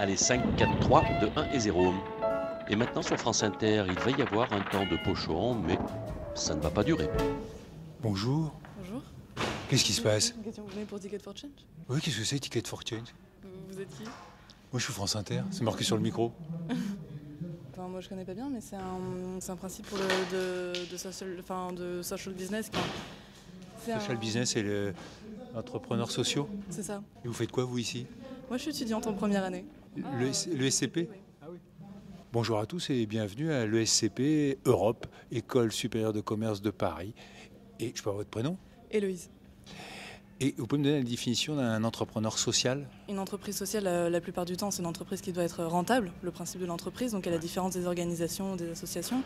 Allez, 5, 4, 3, 2, 1 et 0. Et maintenant sur France Inter, il va y avoir un temps de pochon, mais ça ne va pas durer. Bonjour. Bonjour. Qu'est-ce qui se passe? Une question, vous venez pour Ticket for Change? Oui, qu'est-ce que c'est, Ticket for Change? Vous êtes qui? Moi, je suis France Inter. C'est marqué sur le micro. Enfin, moi je connais pas bien, mais c'est un principe pour de social business. Social business et l'entrepreneur sociaux. C'est ça. Et vous faites quoi, vous, ici? Moi je suis étudiante en première année. Le SCP? Oui. Bonjour à tous et bienvenue à l'ESCP Europe, École supérieure de commerce de Paris. Et je peux avoir votre prénom? Héloïse. Et vous pouvez me donner la définition d'un entrepreneur social? Une entreprise sociale, la plupart du temps, c'est une entreprise qui doit être rentable, le principe de l'entreprise, donc à la différence des organisations, des associations,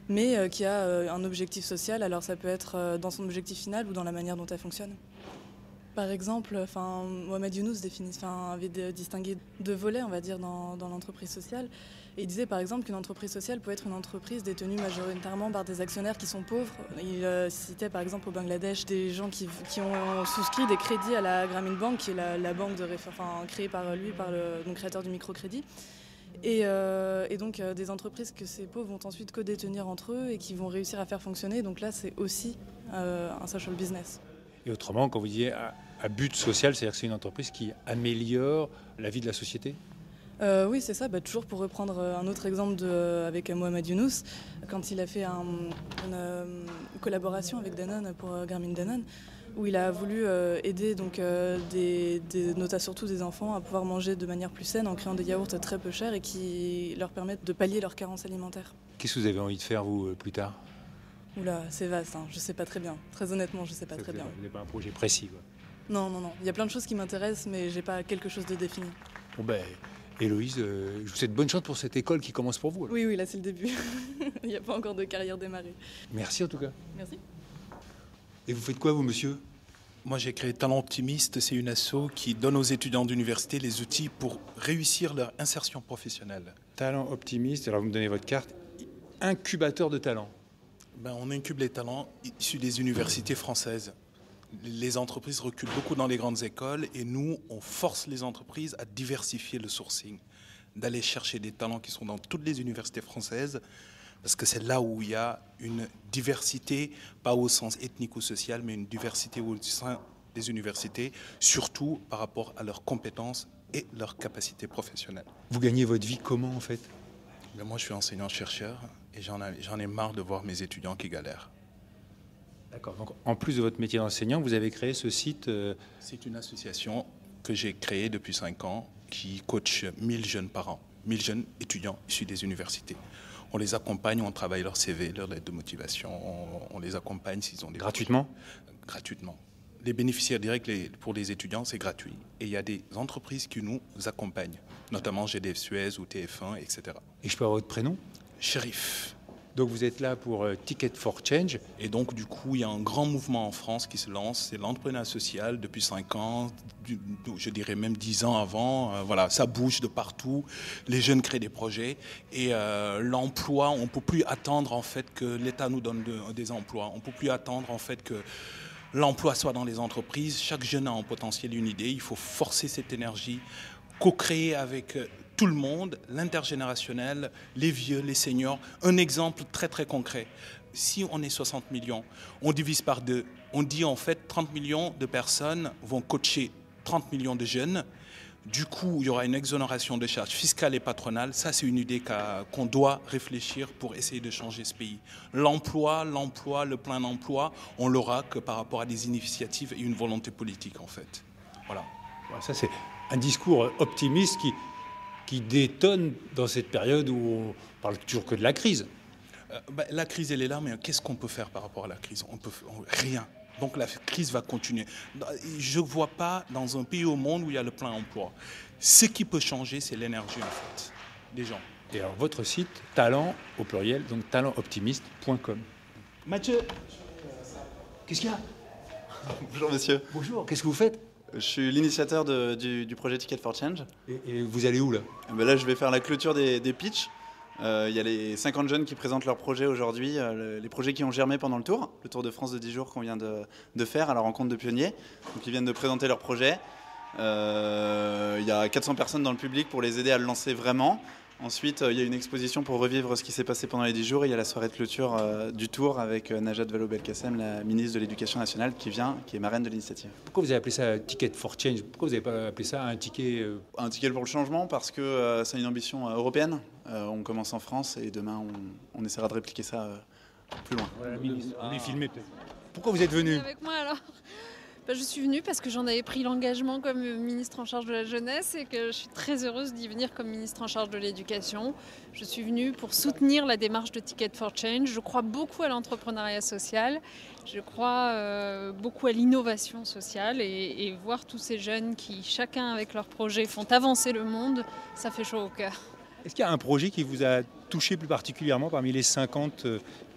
mais qui a un objectif social. Alors ça peut être dans son objectif final ou dans la manière dont elle fonctionne. Par exemple, Mohamed Younous avait distingué deux volets, on va dire, dans l'entreprise sociale. Et il disait par exemple qu'une entreprise sociale peut être une entreprise détenue majoritairement par des actionnaires qui sont pauvres. Il citait par exemple au Bangladesh des gens qui ont souscrit des crédits à la Grameen Bank, qui est la banque créée par lui, par le créateur du microcrédit. Et donc des entreprises que ces pauvres vont ensuite co-détenir entre eux et qui vont réussir à faire fonctionner. Donc là, c'est aussi un social business. Et autrement, quand vous disiez à but social, c'est-à-dire que c'est une entreprise qui améliore la vie de la société? Oui, c'est ça. Toujours pour reprendre un autre exemple avec Mohamed Younous, quand il a fait une collaboration avec Danone pour Grameen Danone, où il a voulu aider surtout des enfants à pouvoir manger de manière plus saine en créant des yaourts très peu chers et qui leur permettent de pallier leur carence alimentaire. Qu'est-ce que vous avez envie de faire, vous, plus tard? Oula, c'est vaste, hein. Je sais pas très bien. Très honnêtement, je sais pas très bien. Vous n'avez pas un projet précis, quoi. Non. Il y a plein de choses qui m'intéressent, mais j'ai pas quelque chose de défini. Bon Héloïse, je vous souhaite bonne chance pour cette école qui commence pour vous. Alors. Oui, là c'est le début. Il n'y a pas encore de carrière démarrée. Merci en tout cas. Merci. Et vous faites quoi, vous, monsieur? Moi, j'ai créé Talent Optimiste. C'est une asso qui donne aux étudiants d'université les outils pour réussir leur insertion professionnelle. Talent Optimiste, alors vous me donnez votre carte. Incubateur de talent. On incube les talents issus des universités françaises. Les entreprises reculent beaucoup dans les grandes écoles et nous, on force les entreprises à diversifier le sourcing, d'aller chercher des talents qui sont dans toutes les universités françaises, parce que c'est là où il y a une diversité, pas au sens ethnique ou social, mais une diversité au sein des universités, surtout par rapport à leurs compétences et leurs capacités professionnelles. Vous gagnez votre vie comment, en fait? Moi, je suis enseignant-chercheur et j'en ai marre de voir mes étudiants qui galèrent. D'accord. Donc, en plus de votre métier d'enseignant, vous avez créé ce site C'est une association que j'ai créée depuis 5 ans qui coach 1000 jeunes par an, 1000 jeunes étudiants issus des universités. On les accompagne, on travaille leur CV, leur lettre de motivation, on les accompagne s'ils ont des... Gratuitement? Gratuitement. Les bénéficiaires directs pour les étudiants, c'est gratuit. Et il y a des entreprises qui nous accompagnent, notamment GDF Suez ou TF1, etc. Et je peux avoir votre prénom? Chérif. Donc vous êtes là pour Ticket for Change. Et donc du coup, il y a un grand mouvement en France qui se lance, c'est l'entrepreneuriat social depuis 5 ans, je dirais même 10 ans avant. Voilà, ça bouge de partout, les jeunes créent des projets et l'emploi, on ne peut plus attendre en fait que l'État nous donne des emplois, on ne peut plus attendre en fait que l'emploi soit dans les entreprises. Chaque jeune a en potentiel une idée, il faut forcer cette énergie, co-créer avec tout le monde, l'intergénérationnel, les vieux, les seniors. Un exemple très très concret. Si on est 60 millions, on divise par 2. On dit en fait 30 millions de personnes vont coacher 30 millions de jeunes. Du coup, il y aura une exonération de charges fiscales et patronales. Ça, c'est une idée qu'on doit réfléchir pour essayer de changer ce pays. L'emploi, le plein emploi, on l'aura que par rapport à des initiatives et une volonté politique en fait. Voilà. Ça, c'est un discours optimiste qui détonne dans cette période où on parle toujours que de la crise. La crise, elle est là, mais qu'est-ce qu'on peut faire par rapport à la crise? Rien. Donc la crise va continuer. Je ne vois pas dans un pays au monde où il y a le plein emploi. Ce qui peut changer, c'est l'énergie, en fait, des gens. Et alors, votre site, talent, au pluriel, donc talentoptimiste.com. Mathieu, Qu'est-ce qu'il y a? Bonjour monsieur, Bonjour, qu'est-ce que vous faites? je suis l'initiateur du projet Ticket for Change. Et vous allez où, là? Là je vais faire la clôture des pitchs. Il y a les 50 jeunes qui présentent leurs projets aujourd'hui, les projets qui ont germé pendant le Tour de France de 10 jours qu'on vient de faire à la rencontre de pionniers. Donc ils viennent de présenter leurs projets. Il y a 400 personnes dans le public pour les aider à le lancer vraiment. Ensuite, il y a une exposition pour revivre ce qui s'est passé pendant les 10 jours. Et il y a la soirée de clôture du Tour avec Najat Vallaud-Belkacem, la ministre de l'Éducation nationale, qui est marraine de l'initiative. Pourquoi vous avez appelé ça Ticket for Change? Pourquoi vous n'avez pas appelé ça un ticket Un ticket pour le changement, parce que c'est une ambition européenne. On commence en France et demain, on essaiera de répliquer ça plus loin. Voilà, la ministre. Vous voulez filmer peut-être. Pourquoi vous êtes venu? Avec moi alors? Je suis venue parce que j'en avais pris l'engagement comme ministre en charge de la jeunesse et que je suis très heureuse d'y venir comme ministre en charge de l'éducation. Je suis venue pour soutenir la démarche de Ticket for Change. Je crois beaucoup à l'entrepreneuriat social, je crois beaucoup à l'innovation sociale et voir tous ces jeunes qui, chacun avec leur projet, font avancer le monde, ça fait chaud au cœur. Est-ce qu'il y a un projet qui vous a touché plus particulièrement parmi les 50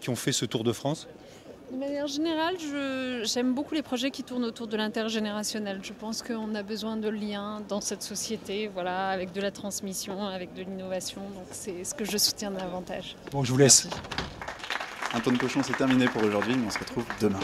qui ont fait ce Tour de France? De manière générale, j'aime beaucoup les projets qui tournent autour de l'intergénérationnel. Je pense qu'on a besoin de liens dans cette société, voilà, avec de la transmission, avec de l'innovation. Donc c'est ce que je soutiens davantage. Bon, je vous laisse. Un ton de cochon, c'est terminé pour aujourd'hui, mais on se retrouve demain.